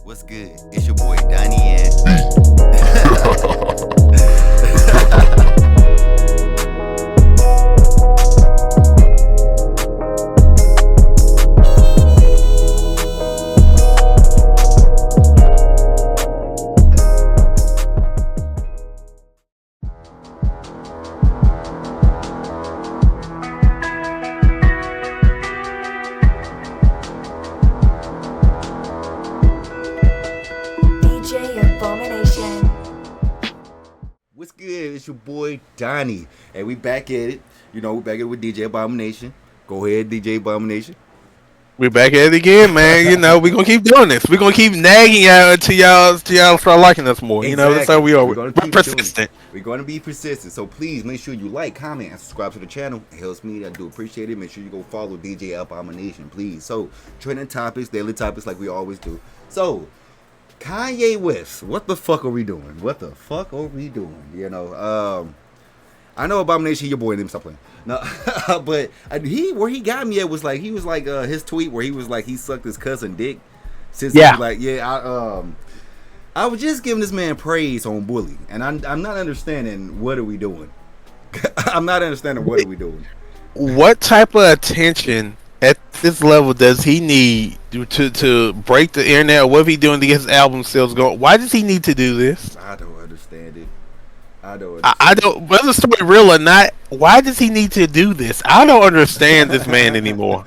What's good? It's your boy Donnie and DJAbomination. what's good? It's your boy Donnie, and we back at it. You know, we back at it with DJ Abomination. Go ahead, DJ Abomination. We're back at it again, man. You know, we're gonna keep doing this. We're gonna keep nagging y'all until y'all start liking us more. You know, that's how we are. We're persistent. We're going to be persistent. So please make sure you like, comment, and subscribe to the channel. It helps me. I do appreciate it. Make sure you go follow DJ Abomination, please. So trending topics, daily topics, like we always do. So Kanye West, what the fuck are we doing? What the fuck are we doing? You know, I know Abomination, your boy. Let me stop playing. No, but where he got me at was like his tweet where he was like he sucked his cousin dick. Since he was like I was just giving this man praise on Bully, and I'm not understanding what are we doing. I'm not understanding what are we doing. What type of attention at this level does he need to break the internet? Or what if he doing to get his album sales going? Why does he need to do this? I don't understand it. I don't. Whether the story real or not, why does he need to do this? I don't understand this man anymore.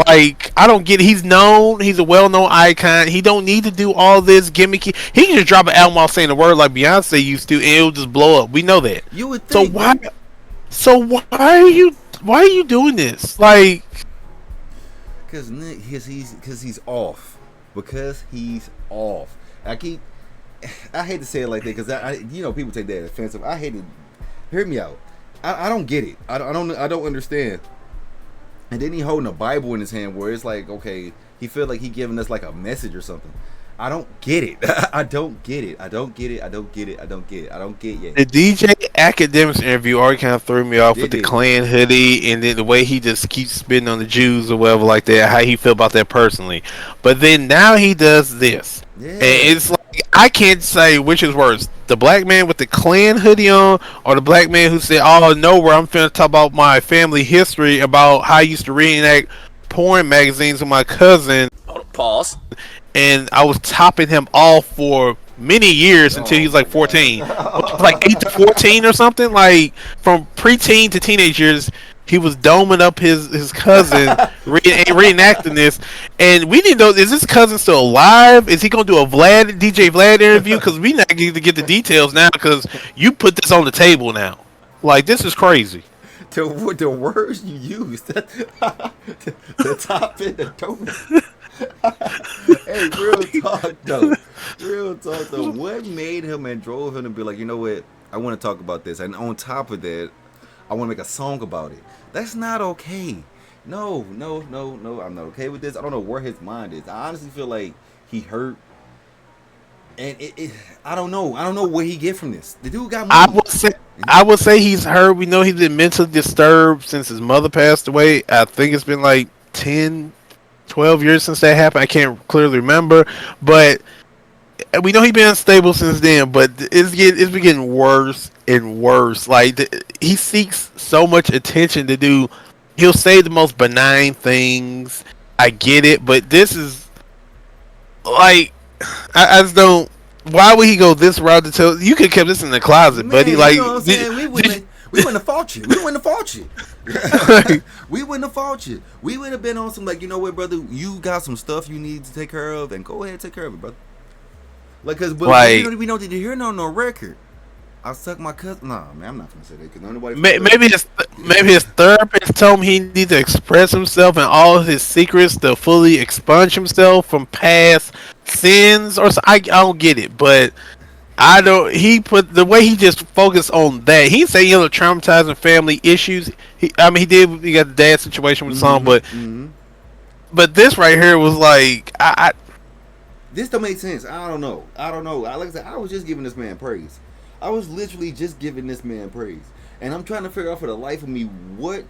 Like, I don't get it. He's known. He's a well-known icon. He don't need to do all this gimmicky. He can just drop an album off saying the word like Beyonce used to, and it'll just blow up. We know that. You would think. So why are you doing this? Like, because he's off. Because he's off. I hate to say it like that because I people take that offensive. I hate it. Hear me out. I don't get it. I don't understand. And then he holding a Bible in his hand where it's like, okay, he feel like he giving us like a message or something. I don't get it. I don't get it. I don't get it yet. The DJ Academics interview already kind of threw me off with the Klan hoodie and then the way he just keeps spitting on the Jews or whatever like that, how he feel about that personally. But then now he does this. Yeah. And it's like, I can't say which is worse. The black man with the Klan hoodie on or the black man who said, oh, nowhere, I'm finna talk about my family history, about how I used to reenact porn magazines with my cousin. Pause. And I was topping him off for many years until he was like 14. Like 8 to 14 or something. Like from preteen to teenage years, he was doming up his cousin, reenacting this. And we need to know, is this cousin still alive? Is he going to do a DJ Vlad interview? Because we not going to get the details now because you put this on the table now. Like, this is crazy. The words you used. The top and the tone. Hey, real talk though. What made him and drove him to be like, you know what? I want to talk about this, and on top of that, I want to make a song about it. That's not okay. No. I'm not okay with this. I don't know where his mind is. I honestly feel like he hurt, and I don't know where he get from this. The dude got money. I would say he's hurt. We know he's been mentally disturbed since his mother passed away. I think it's been like 10, 12 years since that happened. I can't clearly remember, but we know he's been unstable since then. But it's been getting worse and worse. Like he seeks so much attention to do. He'll say the most benign things. I get it, but this is like I just don't. Why would he go this route to tell? You could have kept this in the closet, buddy. Like, you know what I'm saying? We wouldn't have fought you. We wouldn't have fought you. We wouldn't have fought you. We would have been on some like, you know what, brother? You got some stuff you need to take care of, and go ahead and take care of it, brother. Like, cause we don't need to hear no record. I suck my cousin. Nah, man, I'm not gonna say that because nobody. Maybe his therapist told him he needs to express himself and all of his secrets to fully expunge himself from past sins, or so. I don't get it, but I don't. He put the way he just focused on that. He said he had traumatizing family issues. He got the dad situation with some, but this right here was like This don't make sense. I don't know. Like I said, I was just giving this man praise. I was literally just giving this man praise, and I'm trying to figure out for the life of me what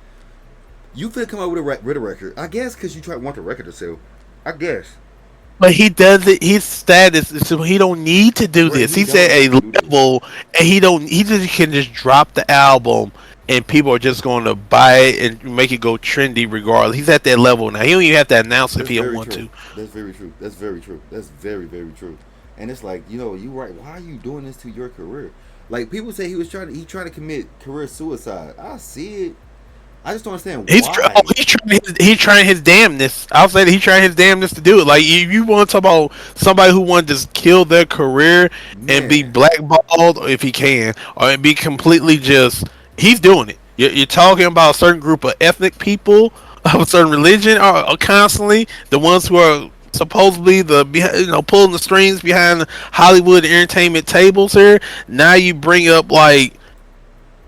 you finna come out with a record. I guess because you want the record to sell. I guess But he does it. His status is so he don't need to do Right, this. he He's at don't a need to do this. level, and he don't. He just can just drop the album, and people are just going to buy it and make it go trendy regardless. He's at that level now. He don't even have to announce if That's he don't very want true. to. That's very true. That's very true. That's very, very true. And it's like, you right. Why are you doing this to your career? Like people say he trying to commit career suicide. I see it. I just don't understand why. He's trying his damnness. I'll say that he's trying his damnness to do it. Like if you want to talk about somebody who want to just kill their career and be Man. blackballed if he can, or be completely just he's doing it. You're talking about a certain group of ethnic people of a certain religion are constantly the ones who are supposedly pulling the strings behind Hollywood entertainment tables here. Now you bring up like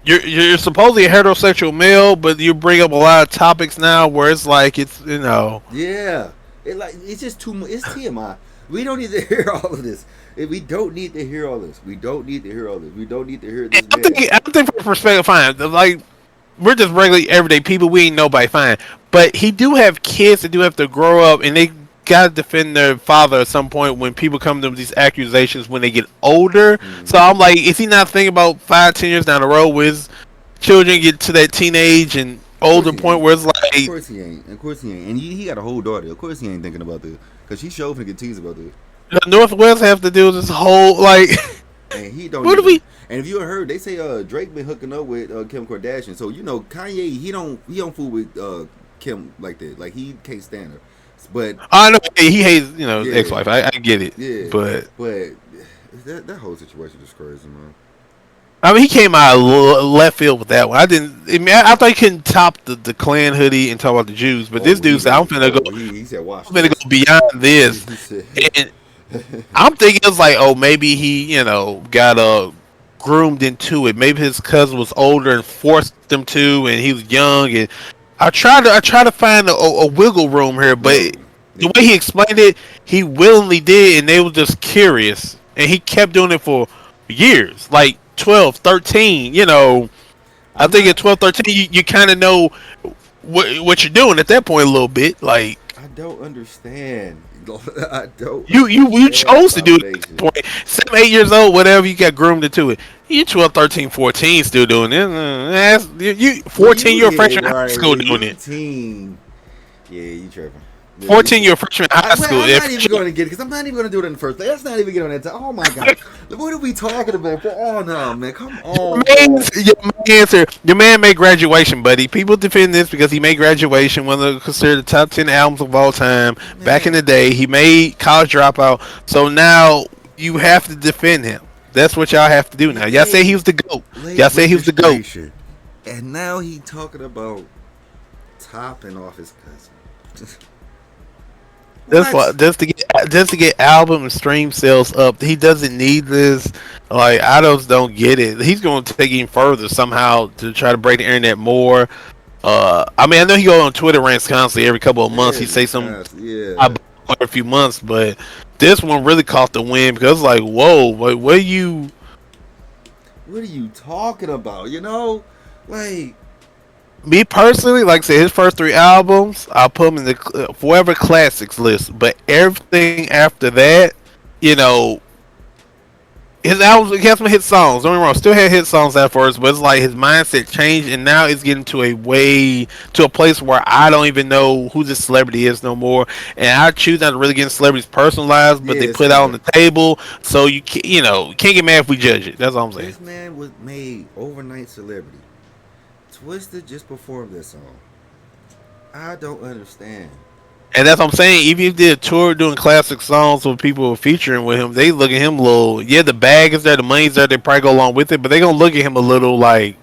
you're supposedly a heterosexual male, but you bring up a lot of topics now where it's like it's. Yeah. It's just too much. It's TMI. We don't need to hear all of this. We don't need to hear all this. We don't need to hear all this. We don't need to hear this man. I think from perspective, fine. Like we're just regular everyday people. We ain't nobody fine, but he do have kids that do have to grow up, and they gotta defend their father at some point when people come to them with these accusations when they get older. So Mm-hmm. I'm like, is he not thinking about 5, 10 years down the road where his children get to that teenage and Of course older he point ain't. where it's Of like course he ain't. Of course he ain't. And he got a whole daughter. Of course he ain't thinking about this. Because she sure finna get teased about this. the Northwest have to do this whole like. And he don't What do even. we? And if you heard, they say Drake been hooking up with Kim Kardashian. So Kanye, he don't fool with Kim like that. Like he can't stand her. But I know he hates yeah, ex-wife. I get it, yeah. but But that whole situation is crazy, man. I mean he came out of left field with that one. I didn't. I mean, I thought he couldn't top the Klan hoodie and talk about the Jews, but this Oh, he dude said I'm did. finna go. Oh, he said, watch I'm finna this. go beyond this, He said, and I'm thinking it's like, oh, maybe he got groomed into it. Maybe his cousin was older and forced him to, and he was young. And I try to find a wiggle room here, but bro. the way he explained it, he willingly did, and they were just curious, and he kept doing it for years, like 12, 13. I I'm think at not. 12, 13, you kind of know what you're doing at that point a little bit, like. I don't understand. I don't You understand chose to do it at that abomination. point. 7, 8 years old, whatever, you got groomed into it. You 12, 13, 14 still doing it. You Well, 14, you're a yeah, freshman in high right. school Well, doing you it. teen. Yeah, you tripping. Yeah, you 14, tripping. you're a freshman in high Well, school. I'm not even going to get it because I'm not even going to do it in the first place. Let's not even get on that. Oh my god, what are we talking about? Oh no, man, come on, bro. Your man made graduation, buddy. People defend this because he made graduation, one of the considered the top 10 albums of all time. Back in Man, the day, he made College Dropout. So now you have to defend him. That's what y'all have to do he now. Y'all say he made was the GOAT. late Y'all say he was the GOAT. registration, and now he talking about topping off his cousin. That's why What? just to get album and stream sales up. He doesn't need this. Like I just don't get it. He's going to take it even further somehow to try to break the internet more. I mean, I know he go on Twitter rants constantly every couple of months. He Yeah, say some yeah. every few months, but this one really caught the wind because like, whoa, what are you? What are you talking about? Like Me personally, like I said, his first 3 albums, I'll put him in the forever classics list. But everything after that, you know, his albums, he has some hit songs. Don't get me wrong, still had hit songs at first, but it's like his mindset changed, and now it's getting to a place where I don't even know who this celebrity is no more, and I choose not to really get in celebrities' personal lives, but they yeah, put out same on here. the table, so you can't get mad if we judge it. That's all I'm saying. This man was made overnight celebrity. Twisted just performed this song. I don't understand. And that's what I'm saying. Even if they did a tour doing classic songs with people featuring with him, they look at him a little. Yeah, the bag is there, the money's there. They probably go along with it, but they gonna look at him a little like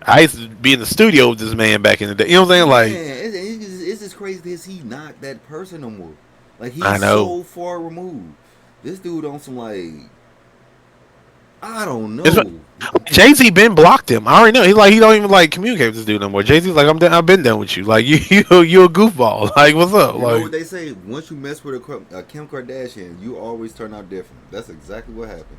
I used to be in the studio with this man back in the day. You know what I'm saying? Man, Like it's just crazy as he not that person no more. Like I he's know. so far removed. This dude on some like I don't It's know. Jay Z been blocked him. I already know. He don't even like communicate with this dude no more. Jay Z's like I've been done with you. Like you a goofball. Like what's up? You know Like what they say? Once you mess with a Kim Kardashian, you always turn out different. That's exactly what happened.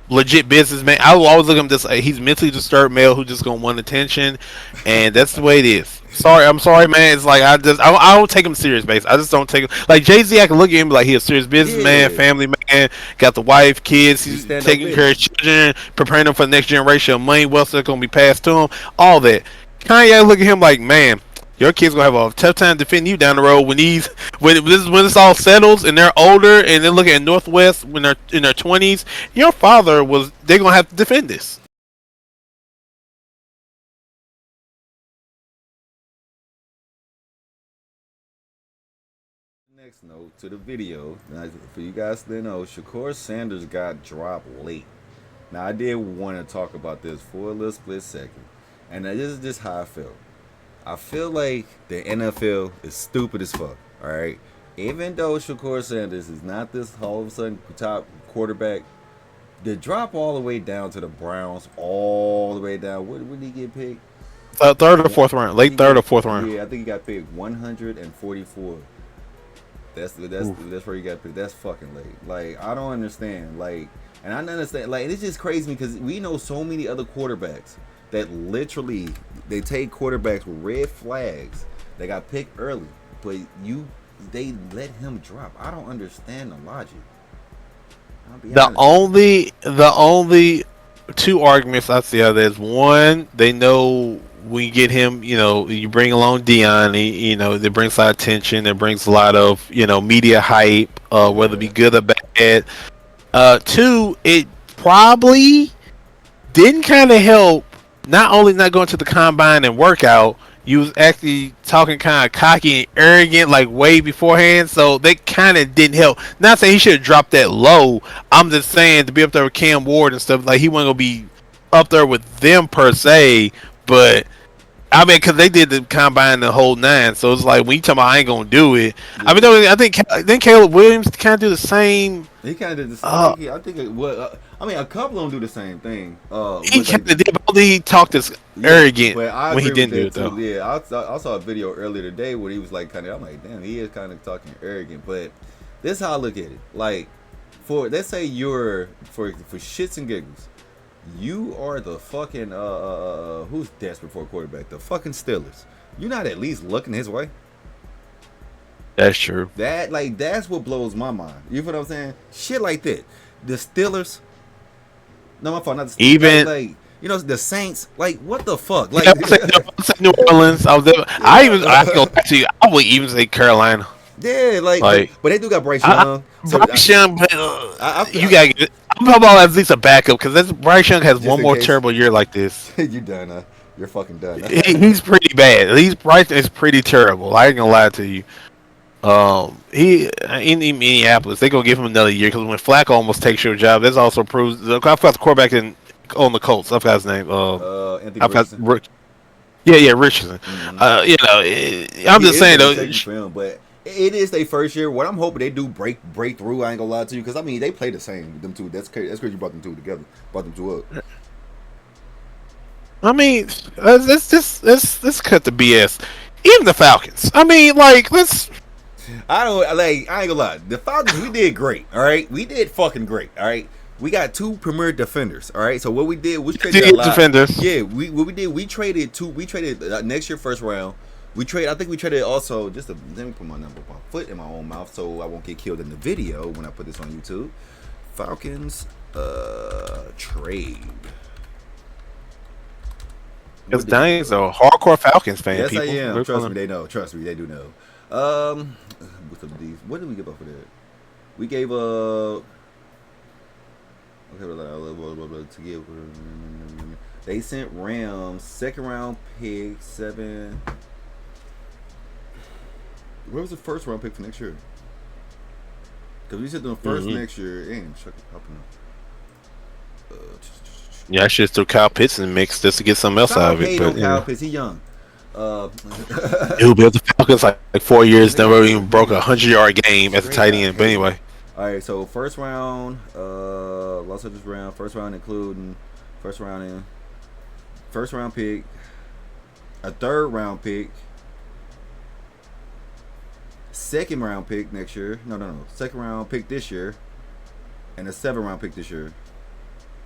legit businessman. I will always look at him this. He's mentally disturbed male who just gonna want attention, and that's the way it is. Sorry, I'm sorry, man. It's like I don't take him serious, base. I just don't take him like Jay Z. I can look at him like he's a serious businessman, Yeah, family man, got the wife, kids. you He's stand up taking care of business. children, preparing them for the next generation of money, wealth that's gonna be passed to him. All that. Kanye look at him like, man, your kids gonna have a tough time defending you down the road when this all settles and they're older and they're looking at Northwest when they're in their 20s. Your father was they're gonna have to defend this. Next note to the video. Now, for you guys to know, Shakur Sanders got dropped late. Now I did want to talk about this for a little split second, and this is just how I feel. I feel like the NFL is stupid as fuck. All right, even though Shakur Sanders is not this all of a sudden top quarterback, the drop all the way down to the Browns, all the way down. What did he get picked? Third or fourth round, late He third get or fourth round. yeah, I think he got picked 144. That's where you got picked. That's fucking late. Like I don't understand. Like, and I understand. Like it's just crazy because we know so many other quarterbacks that literally they take quarterbacks with red flags. They got picked early, but they let him drop. I don't understand the logic. I'll be The honest with you. only two arguments I see out there is one, they know we get him, you bring along Dion, that brings a lot of attention, it brings a lot of, media hype, whether it be Yeah, good or bad. Two, it probably didn't kind of help. Not only not going to the combine and workout, you was actually talking kind of cocky and arrogant like way beforehand. So that kind of didn't help. Not saying he should have dropped that low. I'm just saying to be up there with Cam Ward and stuff like he wasn't gonna be up there with them per se. But I mean, because they did the combine the whole nine, so it's like when you talking about I ain't gonna do it. I mean, yeah. I think then Caleb Williams kind of do the same. He kind of did this. Uh, I think it, what I mean, a couple of them do the same thing. he With kind like of did, but he talked this yeah, arrogant but I when he agree with didn't do that it though. too. Yeah, I saw a video earlier today where he was like kind of. I'm like, damn, he is kind of talking arrogant. But this is how I look at it. Like, for let's say you're for shits and giggles, you are the fucking who's desperate for a quarterback? The fucking Steelers. You're not at least looking his way. That's true. That's what blows my mind. You feel what I'm saying? Shit like that. The Steelers. No, my fault. Not the Steelers. Even The Saints. Like what the fuck? yeah, Like I say New Orleans. I was there, I yeah. go back to you. I would even say Carolina. Yeah, like, but Like but they do got Bryce I, Young, so Bryce Young, but, I you gotta get. I'm talking about at least a backup because Bryce Young has just one in more case terrible year like this. you done, you're fucking done. He's pretty bad. He's Bryce is pretty terrible. I ain't gonna lie to you. He in Minneapolis, they gonna give him another year because when Flacco almost takes your job, this also proves. I forgot the quarterback on the Colts. I forgot his name. Anthony I forgot. Richardson. Yeah, Richardson. Mm-hmm. I'm He just is saying gonna be though. taking film, but it is their first year. What I'm hoping they do break through. I ain't gonna lie to you because I mean they play the same. Them two. That's crazy. That's crazy. You brought them two together. Brought them two up. I mean, let's cut the BS. Even the Falcons. I mean, like let's. I don't like. I ain't gonna lie. The Falcons, we did great. All right, we did fucking great. All right, we got two premier defenders. All right, so what we did, we traded a lot. Defenders. Yeah, we what we did, we traded two. We traded next year first round. We trade. I think we traded also just to, let me put my foot in my own mouth so I won't get killed in the video when I put this on YouTube. Falcons trade. Because What did we Danny's a do? hardcore Falcons fan. Yes, I People. am. Trust me, they know. Trust me, they do know. What's up with these? What did we give up for that? We gave okay, to give. They sent Rams second round pick 7. Where was the first round pick for next year? Because we said the first next year. And check it popping up. Yeah, I should throw Kyle Pitts in the mix just to get something else out Stop of it. hating But on Kyle Pitts. He young. Uh, he'll be at the Falcons like 4 years. Never even broke a 100-yard game as a tight end. But anyway, all right. So first round, Los Angeles round. First round including first round pick, a third round pick, second round pick next year. No. Second round pick this year, and a 7th round pick this year.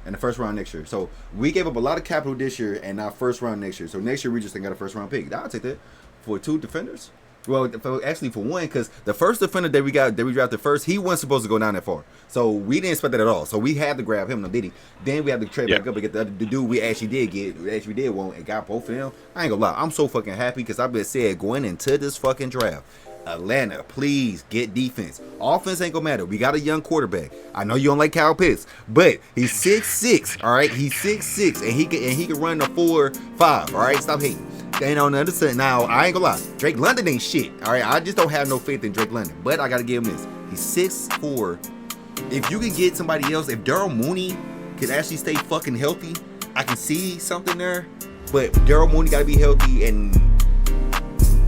and the first round next year. So we gave up a lot of capital this year and our first round next year. So next year we just ain't got a first round pick. I'll take that for 2 defenders. Well, actually for one, because the first defender that we drafted first, he wasn't supposed to go down that far. So we didn't expect that at all. So we had to grab him, no did he? Then we had to trade back up and get the dude we actually did want and got both of them. I ain't gonna lie, I'm so fucking happy because I've been said going into this fucking draft, Atlanta, please get defense. Offense ain't gonna matter. We got a young quarterback. I know you don't like Kyle Pitts, but he's 6'6", all right? He's 6'6", and he can run a 4.5, all right? Stop hating. And on the other side, now, I ain't gonna lie, Drake London ain't shit, all right? I just don't have no faith in Drake London, but I gotta give him this. He's 6'4". If you can get somebody else, if Daryl Mooney could actually stay fucking healthy, I can see something there, but Daryl Mooney gotta be healthy, and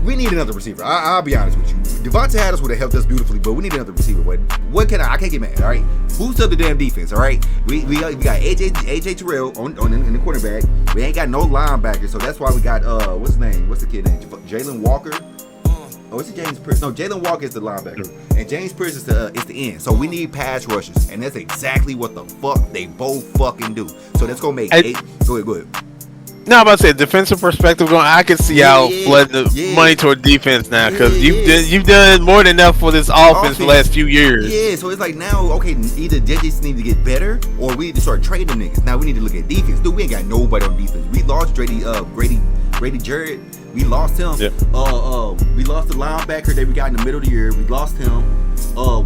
we need another receiver. I'll be honest with you. Devontae Adams would have helped us beautifully, but we need another receiver. What can I can't get mad, all right? Boost up the damn defense, all right? We got AJ Terrell in the cornerback. We ain't got no linebacker, so that's why we got what's his name? What's the kid name? Jalen Walker. Oh, is it James Pierce? No, Jalen Walker is the linebacker, and James Pierce is the end. So we need pass rushers, and that's exactly what the fuck they both fucking do. So that's gonna make 8. Go ahead. No, I'm about to say defensive perspective. I can see how flooding the money toward defense now because you've done more than enough for this offense the last few years. Yeah, so it's like now, okay, either judges need to get better or we need to start trading niggas. Now we need to look at defense. Dude, we ain't got nobody on defense. We lost Grady Jarrett. We lost him. Yeah. We lost the linebacker that we got in the middle of the year. We lost him.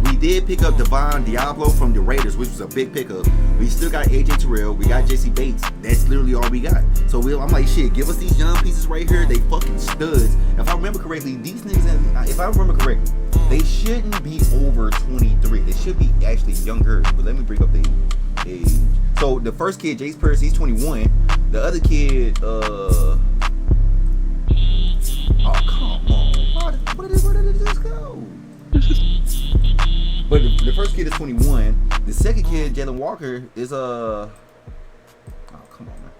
We did pick up Devon Diablo from the Raiders, which was a big pickup. We still got AJ Terrell. We got JC Bates. That's literally all we got. So I'm like, shit, give us these young pieces right here. They fucking studs. If I remember correctly, these niggas, they shouldn't be over 23. They should be actually younger. But let me bring up the age. So the first kid, Jace Pierce, he's 21. The other kid, oh, come on. Where did this go? But the first kid is 21. The second kid, Jalen Walker, is oh, come on, man.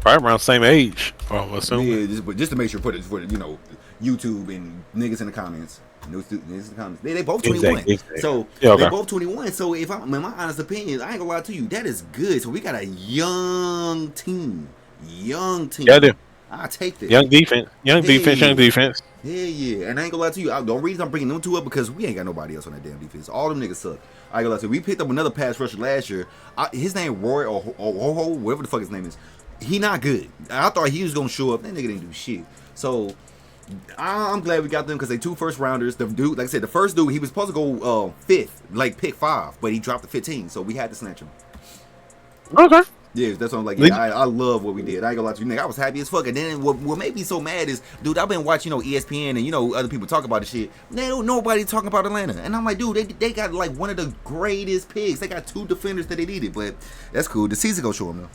Probably around the same age. Oh, yeah, just to make sure, put it for YouTube and niggas in the comments. They both 21. Exactly. So they both 21. So in my honest opinion, I ain't gonna lie to you, that is good. So we got a young team. Yeah, I do. I take this. Young defense. Young defense. Yeah. And I ain't gonna lie to you. The only reason I'm bringing them two up because we ain't got nobody else on that damn defense. All them niggas suck. I ain't gonna lie to you. We picked up another pass rusher last year. His name Roy or whatever the fuck his name is. He not good. I thought he was gonna show up. That nigga didn't do shit. So I'm glad we got them because they 2 first rounders. The dude, like I said, the first dude, he was supposed to go 5th, like pick 5, but he dropped to 15, so we had to snatch him. Okay. Yeah, that's what I'm like. Yeah, I love what we did. I ain't gonna lie to you, nigga. I was happy as fuck. And then what made me so mad is, dude, I've been watching, ESPN and other people talk about the shit. Nobody talking about Atlanta. And I'm like, dude, they got like one of the greatest picks. They got 2 defenders that they needed, but that's cool. The season go show them though.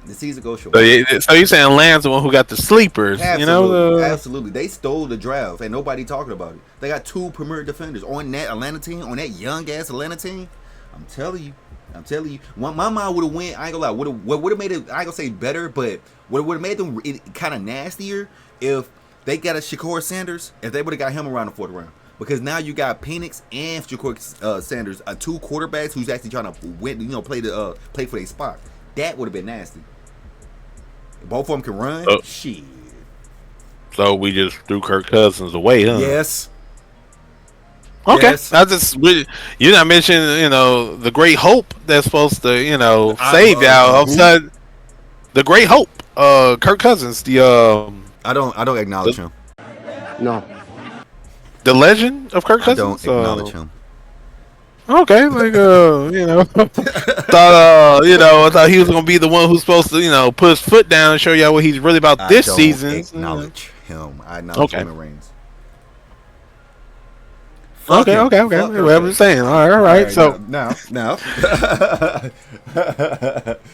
The season go show. So you're saying Land's the one who got the sleepers? Absolutely, absolutely. They stole the draft, and nobody talking about it. They got 2 premier defenders on that Atlanta team, on that young ass Atlanta team. I'm telling you. My mind would have went. I ain't gonna lie. Would have made it. I ain't gonna say better, but would have made them kind of nastier if they got a Shakur Sanders. If they would have got him around the 4th round, because now you got Penix and Shakur Sanders, 2 quarterbacks who's actually trying to win. Play for their spot. That would have been nasty. Both of them can run. Shit. So we just threw Kirk Cousins away, huh? Yes. Okay. Yes. You're not mentioning, the great hope that's supposed to, save y'all. All of a sudden, the great hope, Kirk Cousins. I don't acknowledge him. No. The legend of Kirk Cousins. I don't acknowledge him. Okay, like thought he was gonna be the one who's supposed to, put his foot down and show y'all what he's really about this season. Acknowledge him. I acknowledge him and Reigns. Okay. Well, I'm just saying. All right. So now. But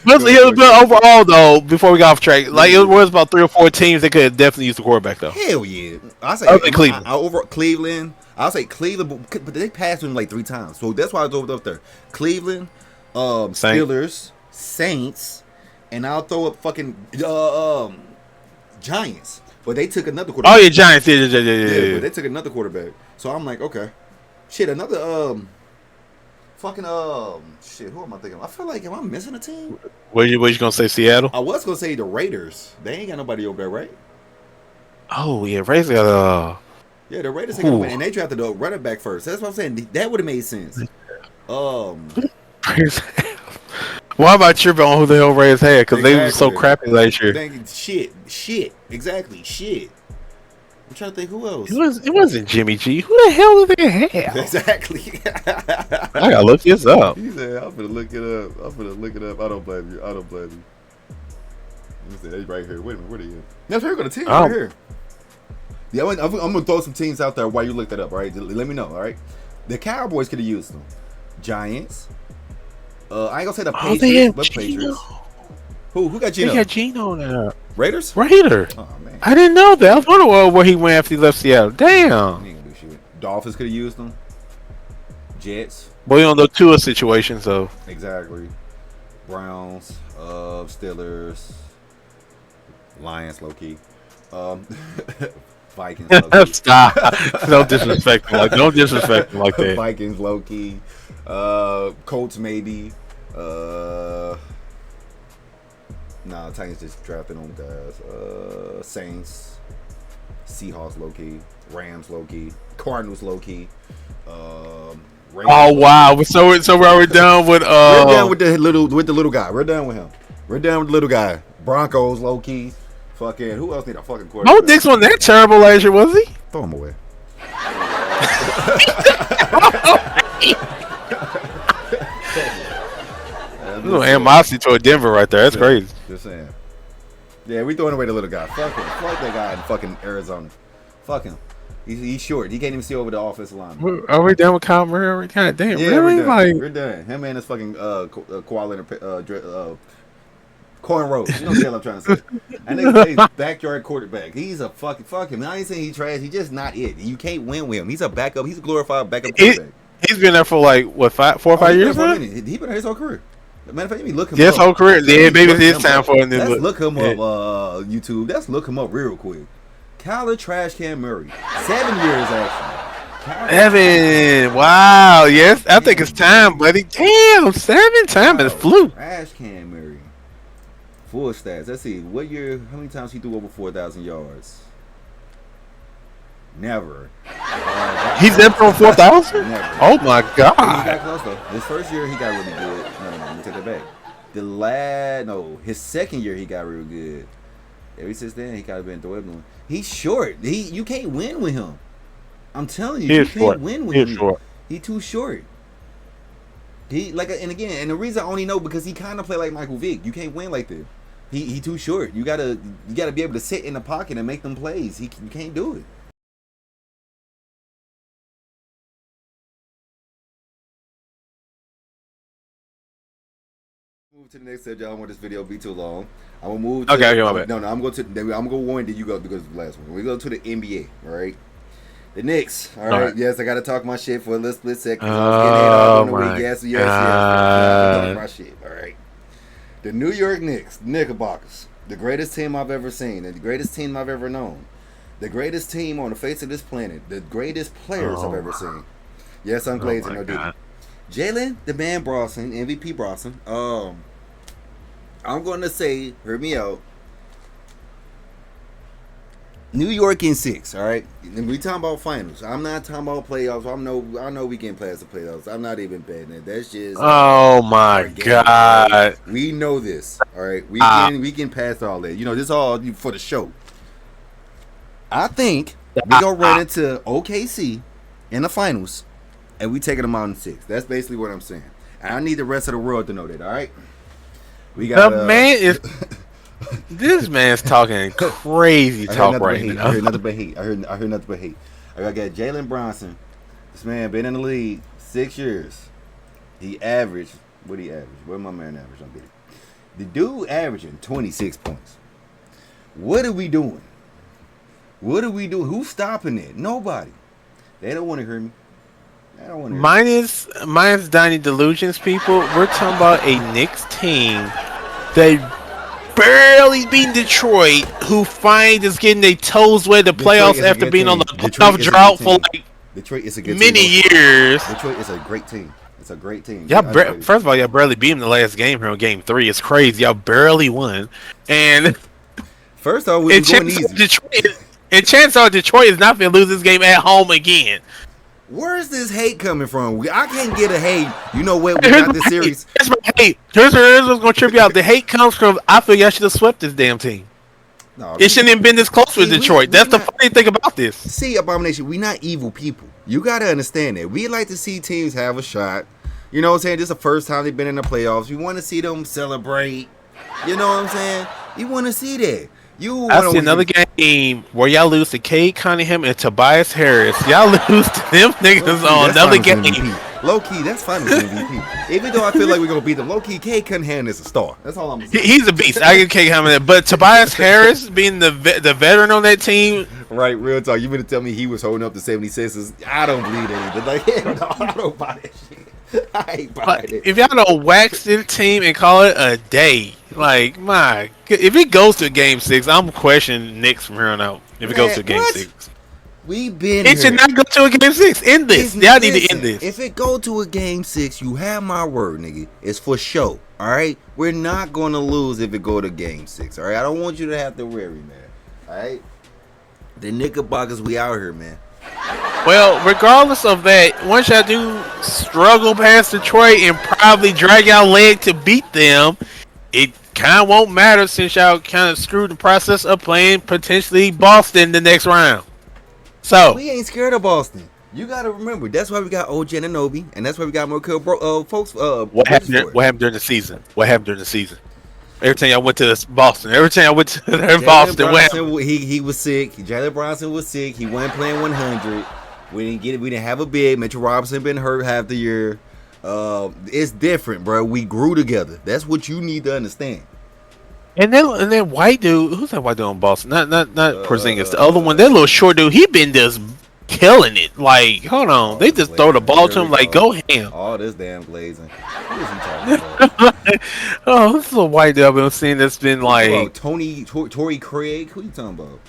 overall, though, before we got off track, like it was about 3 or 4 teams that could definitely use the quarterback, though. Hell yeah! I say Cleveland. Over Cleveland. I'll say Cleveland, but they passed him like 3 times, so that's why I was up there. Cleveland, Steelers, Saints, and I'll throw up fucking Giants. But they took another quarterback. Oh yeah, Giants. Yeah. But they took another quarterback. So I'm like, okay, Shit, another fucking shit. Who am I thinking? I feel like am I missing a team? What you gonna say? Seattle? I was gonna say the Raiders. They ain't got nobody over there, right? Oh yeah, Raiders got Yeah, the Raiders ain't got nobody, and they drafted the running back first. That's what I'm saying. That would have made sense. Why am I tripping on who the hell Raiders had? Because they were so crappy last year. Shit, exactly, shit. I'm trying to think who else. It wasn't Jimmy G. Who the hell did they have? Exactly. I gotta look this up. He said, "I'm gonna look it up. I don't blame you. Let me see. They right here. Wait a minute. Where are they at? That's where we're gonna team right here. Yeah, I'm gonna throw some teams out there while you look that up. All right, let me know. All right, the Cowboys could have used them. Giants. I ain't gonna say the Patriots, but Patriots. Who got Gino? They got Gino now. Raiders. Oh man, I didn't know that. I was wondering where he went after he left Seattle. Damn. He ain't gonna do shit. Dolphins could have used them. Jets. Boy, on the Tua situations though. Exactly. Browns. Steelers. Lions, low key. Vikings. Low key. Stop. Don't disrespect him like that. Vikings, low key. Colts maybe. Nah, Titans just drafting on guys. Saints, Seahawks low key, Rams low key, Cardinals low key. Oh wow! So we're done with we're done with the little guy. We're done with him. We're done with the little guy. Broncos low key. Fucking who else need a fucking quarterback? Oh, Dix wasn't that terrible last year, was he? Throw him away. Little animosity toward Denver right there. That's crazy. Just saying. Yeah, we throwing away the little guy. Fuck him. Fuck that guy in fucking Arizona. Fuck him. He's short. He can't even see over the offensive line. Are we done with Kyle Murray? God damn. Yeah, really? We're done. Him and his fucking koala cornrows. You know what the hell I'm trying to say. And they say backyard quarterback. He's a fuck him. I ain't saying he's trash. He's just not it. You can't win with him. He's a backup. He's a glorified backup quarterback. He's been there for like what 4 or 5 years now. He's been there his whole career. Matter of fact, you look him up. His whole career. Yeah, maybe it's time for a new look. Let's look him up, YouTube. Let's look him up real quick. Kyler Trash Can Murray. 7 years actually. Evan, wow, yes, I think it's time, buddy. Damn, 7 time is flew. Trash Can Murray. Full stats. Let's see. What year? How many times he threw over 4,000 yards? Never. He's never thrown 4,000? Never. Oh my god. He got close though. His first year he got really good. No, let me take that back. His second year he got real good. Ever since then he kind of been throwing. He's short. You can't win with him. I'm telling you, you can't win with him. He's too short. And the reason I only know because he kind of play like Michael Vick. You can't win like this. He too short. You gotta be able to sit in the pocket and make them plays. You can't do it. Move to the next subject. I don't want this video to be too long. I'm gonna move. I'm going to one. Then you go because the last one. We go to the NBA. All right. The Knicks. All right. Yes, I gotta talk my shit for a little split second. Oh my god. My shit. All right. The New York Knicks, Knickerbockers, the greatest team I've ever seen, the greatest team I've ever known, the greatest team on the face of this planet, the greatest players I've ever seen. Yes, I'm glazing. No dude. Jalen, the man Bronson, MVP Bronson. I'm gonna say, hear me out. New York in 6, all right. And we talking about finals. I'm not talking about playoffs. I know we can play as the playoffs. I'm not even betting it. That's just. Oh my god. Right? We know this, all right. We can pass all that. You know, this all for the show. I think we gonna run into OKC in the finals, and we taking them out in 6. That's basically what I'm saying. And I need the rest of the world to know that. All right. We got the man is. This man's talking crazy talk right now. I heard nothing but hate. I heard nothing but hate. I got Jalen Bronson. This man been in the league 6 years. He averaged. What he averaged? What my man averaged? I'm getting. The dude averaging 26 points. What are we doing? Who's stopping it? Nobody. They don't want to hear me. They don't want to hear me. Minus Donnie Delusions, people. We're talking about a Knicks team that barely beat Detroit, who finally is getting their toes wet the playoffs after being on the playoff drought for like Detroit is a good team. many years. Detroit is a great team. It's a great team. Y'all first of all, y'all barely beat him the last game here on Game 3. It's crazy. Y'all barely won. And first off, we were going easy. Chances are Detroit is not going to lose this game at home again. Where's this hate coming from? I can't get a hate. You know what? We got this series. Here's my hate. Here's what's going to trip you out. The hate comes from, I feel y'all should have swept this damn team. No, it shouldn't have been this close with Detroit. That's the funny thing about this. See, Abomination, we not evil people. You got to understand that. We like to see teams have a shot. You know what I'm saying? This is the first time they've been in the playoffs. We want to see them celebrate. You know what I'm saying? You want to see that. I see another game where y'all lose to Cade Cunningham and Tobias Harris. Y'all lose to them niggas on another game. Low key, that's fine with MVP. Even though I feel like we're gonna beat them, low key, Cade Cunningham is a star. That's all I'm saying. He's a beast. I give Cade Cunningham, but Tobias Harris being the veteran on that team. Right, real talk. You mean to tell me he was holding up the 76ers? I don't believe that either. Like, hell no, I don't buy that shit. I ain't buying it. If y'all don't wax this team and call it a day, like if it goes to Game 6, I'm questioning Knicks from here on out. If it goes to Game 6. We've been It should not go to a Game 6. End this. Y'all need to end this. If it go to a Game 6, you have my word, nigga. It's for show. All right? We're not going to lose if it go to Game 6. All right? I don't want you to have to worry, man. All right? The Knickerbockers, we out here, man. Well, regardless of that, once y'all do struggle past Detroit and probably drag y'all leg to beat them, it kind of won't matter since y'all kind of screwed the process of playing potentially Boston the next round. So we ain't scared of Boston. You gotta remember that's why we got OG Anunoby, and that's why we got more folks. What happened during the season? Every time y'all went to Boston, Boston, he was sick. Jalen Bronson was sick. He wasn't playing 100. We didn't have a big. Mitchell Robinson been hurt half the year. It's different, bro. We grew together. That's what you need to understand. And then white dude, who's that white dude in Boston? Not Porzingis. The other one, that little short dude, he been just killing it. Like, hold on, they just throw the ball to him like, go ham. All this damn glazing. Who is he talking about? Oh, this is a white dude I've been seeing that's been like Torrey Craig. Who you talking about?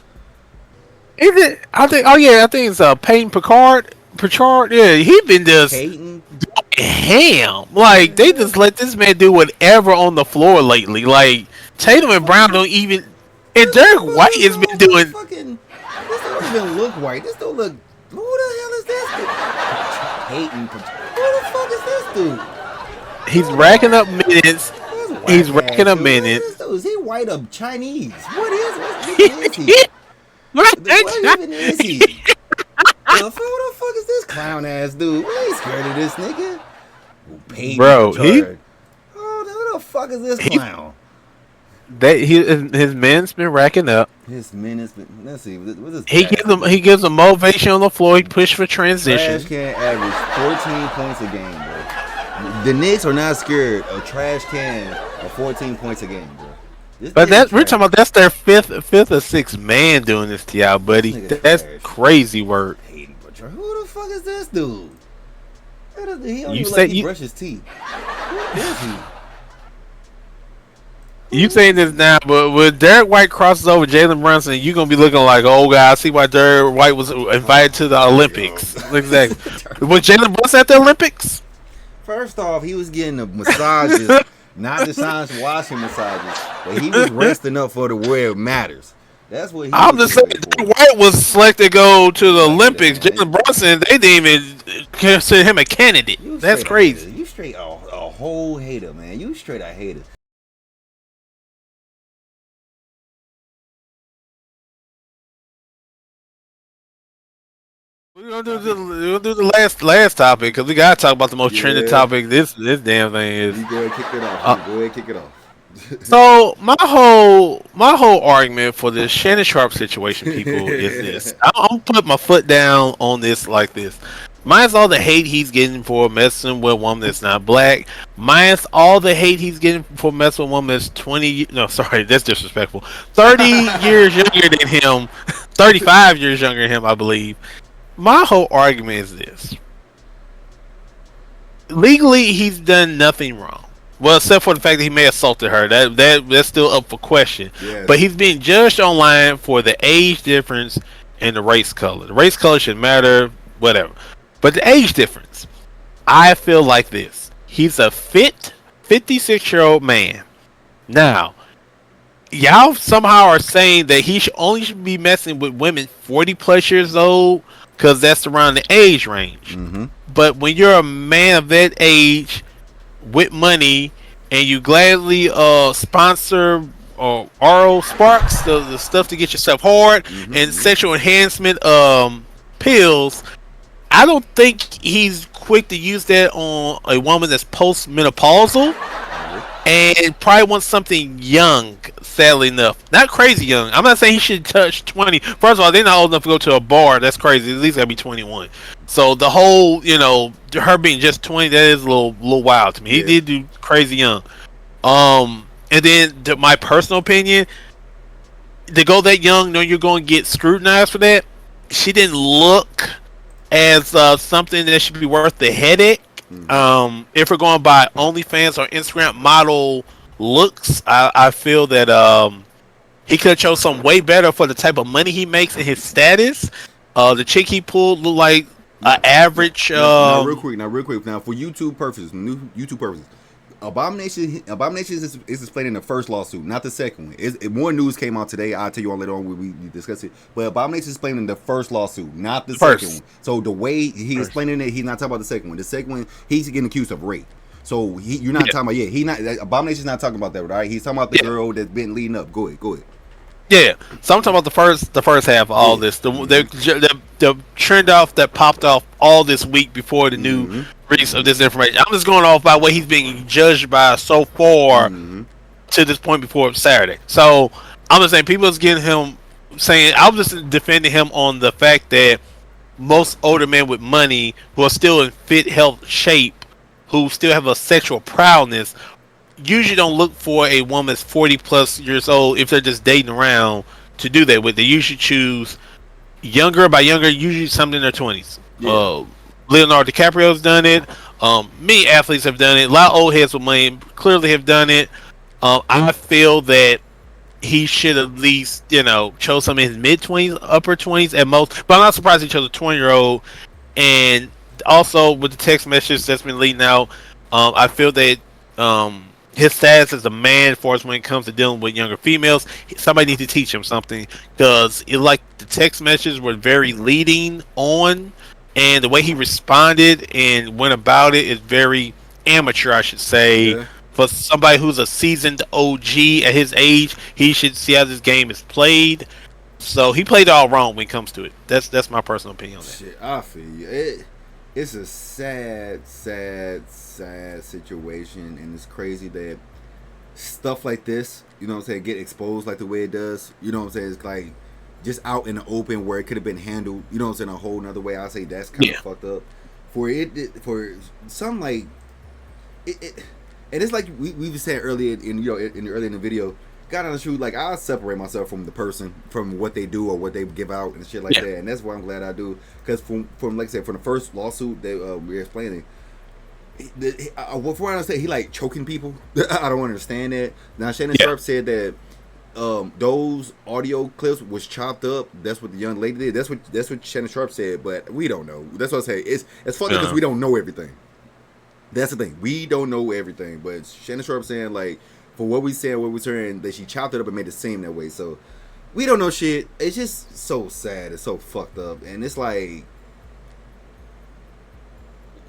Is it? I think it's Peyton Pritchard. Yeah, he been just ham. Like they just let this man do whatever on the floor lately. Like Tatum and Brown don't even. And Derek White has been doing. This don't even look white. This don't look. Who the hell is this dude? Peyton. Who the fuck is this dude? He's racking up minutes. He's racking up minutes. Is he white or Chinese? What is he? What even is he? Who the fuck is this clown ass dude? We ain't scared of this nigga. Peyton Bro, who the fuck is this clown? His men's been racking up. His men has been. Let's see. He gives them motivation on the floor. He push for transition. Trash can average 14 points a game, bro. The Knicks are not scared of trash can of 14 points a game, bro. But we're talking about that's their fifth or sixth man doing this to y'all, buddy. That's crazy work. Who the fuck is this dude? He don't even he brush his teeth. Who is he? You saying this now, but when Derek White crosses over Jalen Brunson, you're going to be looking like, oh, God, I see why Derek White was invited to the Olympics. Exactly. Was Jalen Brunson at the Olympics? First off, he was getting the massages, not the science washing massages, but he was resting up for the where it matters. That's what I'm just saying, Derek White was selected to go to the Olympics. Jalen Brunson, they didn't even consider him a candidate. That's crazy. You straight a whole hater, man. You straight a hater. We're gonna do the last topic because we gotta talk about the most trending topic. This damn thing is. You go ahead and kick it off. So my whole argument for this Shannon Sharp situation, people, is this. I'm put my foot down on this like this. Minus all the hate he's getting for messing with a woman that's not black. Minus all the hate he's getting for messing with a woman that's 20. No, sorry, that's disrespectful. 30 years younger than him. 35 years younger than him, I believe. My whole argument is this. Legally, he's done nothing wrong. Well, except for the fact that he may have assaulted her. That's still up for question. Yes. But he's being judged online for the age difference and the race color. The race color should matter. whatever. But the age difference, I feel like this. He's a fit 56-year-old man. Now, y'all somehow are saying that he should be messing with women 40 plus years old because that's around the age range. Mm-hmm. But when you're a man of that age with money and you gladly sponsor RO Sparks, the stuff to get yourself hard, and Mm-hmm. sexual enhancement pills, I don't think he's quick to use that on a woman that's postmenopausal and probably wants something young. Sadly enough, not crazy young. I'm not saying he should touch 20. First of all, they're not old enough to go to a bar. That's crazy. At least gotta be 21. So the whole, her being just 20, that is a little wild to me. He Yeah. did do crazy young. And then my personal opinion, to go that young, know you're going to get scrutinized for that. She didn't look as something that should be worth the headache. Mm-hmm. If we're going by OnlyFans or Instagram model looks, I feel that he could have chose something way better for the type of money he makes and his status. The chick he pulled looked like Now, an average. now, real quick. Now, for YouTube purposes, new YouTube purposes, Abomination is explaining the first lawsuit, not the second one. More news came out today. I'll tell you all later on when we discuss it. But Abomination is explaining the first lawsuit, not the second one. So the way he's explaining it, he's not talking about the second one. The second one, he's getting accused of rape. So you're not talking about he not Abomination's not talking about that, right? He's talking about the girl that's been leading up. Go ahead. Yeah, so I'm talking about the first half of all this. The trend off that popped off all this week before the new release of this information. I'm just going off by what he's being judged by so far to this point before Saturday. So I'm just saying people is getting him saying I was just defending him on the fact that most older men with money who are still in fit health shape, who still have a sexual prowess, usually don't look for a woman that's 40 plus years old if they're just dating around to do that with. They usually choose younger, by younger, usually something in their 20s. Yeah. Leonardo DiCaprio's done it. Many athletes have done it. A lot of old heads with money clearly have done it. I feel that he should at least, chose some in his mid 20s, upper 20s at most. But I'm not surprised he chose a 20-year-old. And also with the text message that's been leading out, I feel that his status as a man, for us when it comes to dealing with younger females, somebody needs to teach him something because the text messages were very leading on, and the way he responded and went about it is very amateur, I should say. Yeah. For somebody who's a seasoned OG at his age, he should see how this game is played. So he played all wrong when it comes to it. That's my personal opinion on that. Shit, I feel you. It's a sad situation, and it's crazy that stuff like this, get exposed like the way it does. It's like just out in the open where it could have been handled, a whole nother way. I say that's kind of fucked up. For some like it, and it's like we were saying earlier in the video. God on the truth, like I separate myself from the person, from what they do or what they give out and shit like that, and that's why I'm glad I do. Because from like I said, from the first lawsuit that we were explaining, from what I understand, he like choking people. I don't understand that. Now Shannon Sharp said that those audio clips was chopped up. That's what the young lady did. That's what Shannon Sharp said, but we don't know. That's what I say. It's funny because we don't know everything. That's the thing. We don't know everything, but Shannon Sharp saying like, for what we said, what we saying, that she chopped it up and made it seem that way. So we don't know shit. It's just so sad. It's so fucked up, and it's like,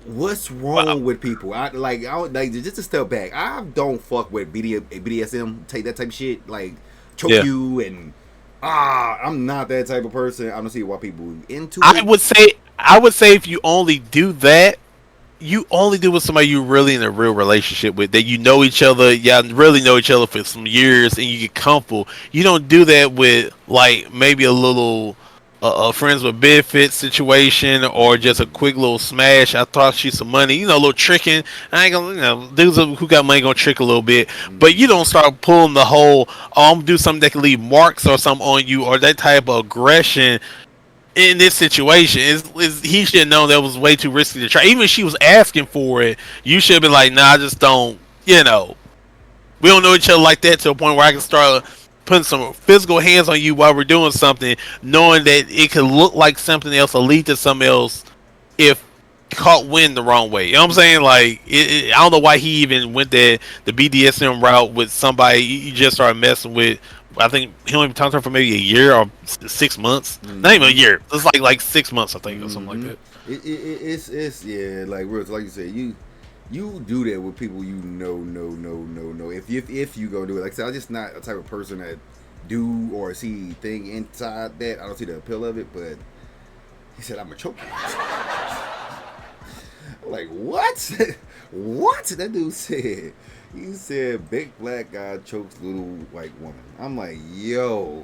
what's wrong with people? I just to step back. I don't fuck with BDSM. Take that type of shit, like choke you and I'm not that type of person. I don't see why people into it. I would say if you only do that, you only do with somebody you're really in a real relationship with, that you know each other, y'all really know each other for some years, and you get comfortable. You don't do that with like maybe a little friends with benefits situation or just a quick little smash. I thought you some money, a little tricking. I ain't gonna, dudes who got money gonna trick a little bit, but you don't start pulling the whole, I'm gonna do something that can leave marks or something on you, or that type of aggression. In this situation, he should have known that was way too risky to try. Even if she was asking for it, you should have been like, nah, I just don't, we don't know each other like that to a point where I can start putting some physical hands on you while we're doing something, knowing that it could look like something else or lead to something else if caught wind the wrong way. You know what I'm saying? Like, I don't know why he even went the BDSM route with somebody you just started messing with. I think he only talked to her for maybe a year or 6 months. Not even a Mm-hmm. year. It's like 6 months, I think, or something like Mm-hmm. that. It's yeah, like real, like you said, you do that with people you know, no. If you go do it, like I said, I'm just not a type of person that do or see thing inside that. I don't see the appeal of it, but he said I'm a choke you. I'm like what? What? That dude said. He said big black guy chokes little white woman. I'm like, yo,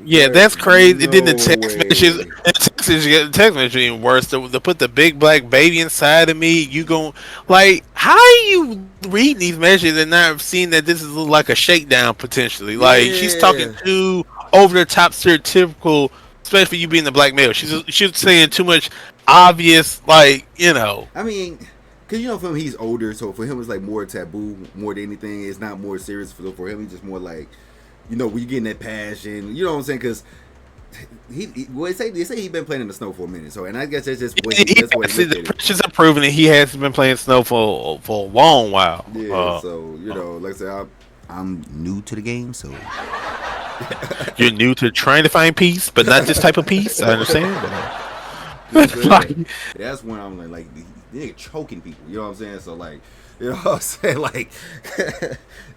Yeah, there's that's crazy. And then the no text messages, way. the text message even worse. To put the big black baby inside of me, you gon' like how are you reading these messages and not seeing that this is like a shakedown potentially? Like she's talking Yeah. too over the top, stereotypical, especially for you being the black male. She's saying too much obvious, like you know. I mean, cause you know for him he's older, so for him it's like more taboo more than anything. It's not more serious for him. He's just more like, you know, when you getting that passion. You know what I'm saying? Cause well, they say he's been playing in the snow for a minute. So, and I guess that's just what that's what he looked The at it. pictures are proving that he has been playing snow for a long while. Yeah. So you know, like I said, I'm new to the game, so You're new to trying to find peace, but not this type of peace. I understand. yes, Like, sir. That's when I'm like they choking people. You know what I'm saying? So like, you know what I'm saying? Like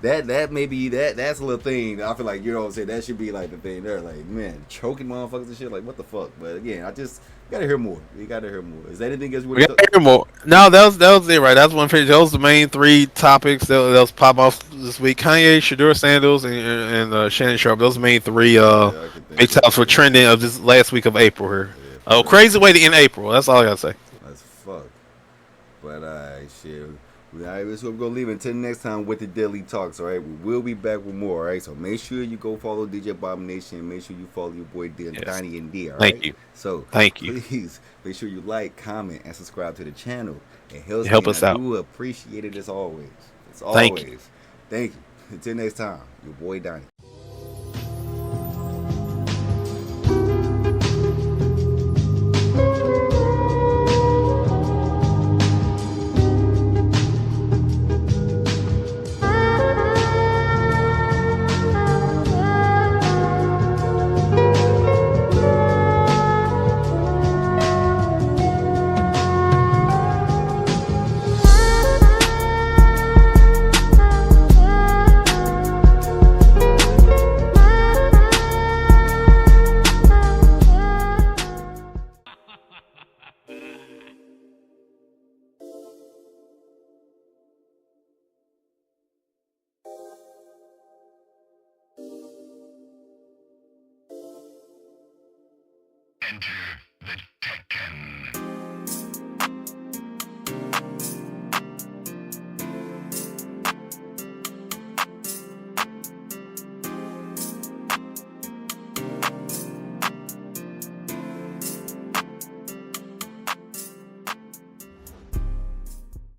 that maybe that's a little thing. I feel like you know what I'm saying. That should be like the thing. They're like, man, choking motherfuckers and shit. Like what the fuck? But again, I just gotta hear more. You gotta hear more. Is there anything else you we want got to to hear more. No, that was it, right? That's one page. Those the main three topics that was pop off this week. Kanye, Shadura Sandals, and Shannon Sharp. Those main three Yeah, I can big think of topics for it. trending of this last week of April here. Yeah, for Oh, real. crazy way to end April. That's all I gotta say. That's fuck. But shit. Alright, so we're gonna leave until next time with the Daily Talks, alright? We will be back with more, alright? So make sure you go follow DJ Abomination. Make sure you follow your boy Yes. Donnie and D, Thank alright? you. So Thank you. please make sure you like, comment, and subscribe to the channel. It helps me Help and I us out. do appreciate it as always. As Thank you. always. Thank you. Until next time, your boy Donnie.